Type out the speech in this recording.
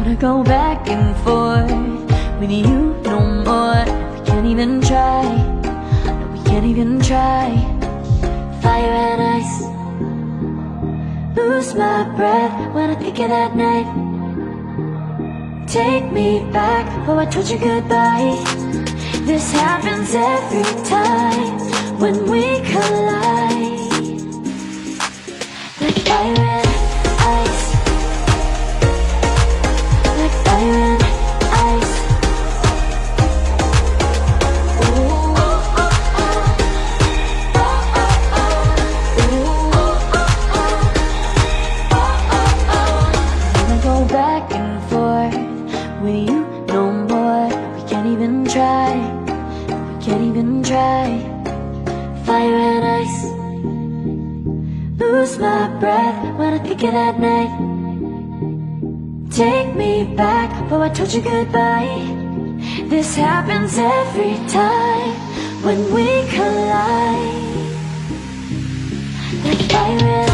Wanna go back and forth with you no more. We can't even try, no, we can't even try. Fire and ice, lose my breath when I think of that night. Take me back, oh I told you goodbye. This happens every time when we collide. Like fire and ice, like fire and ice. Ooh, oh, oh, oh. Oh, oh, oh. Ooh, oh, oh, oh. Oh, oh, oh. Wanna go back and forth with you no more. We can't even try, we can't even try. Fire and ice, lose my breath when I think of that night. Take me back, oh I told you goodbye. This happens every time when we collide. Like fire and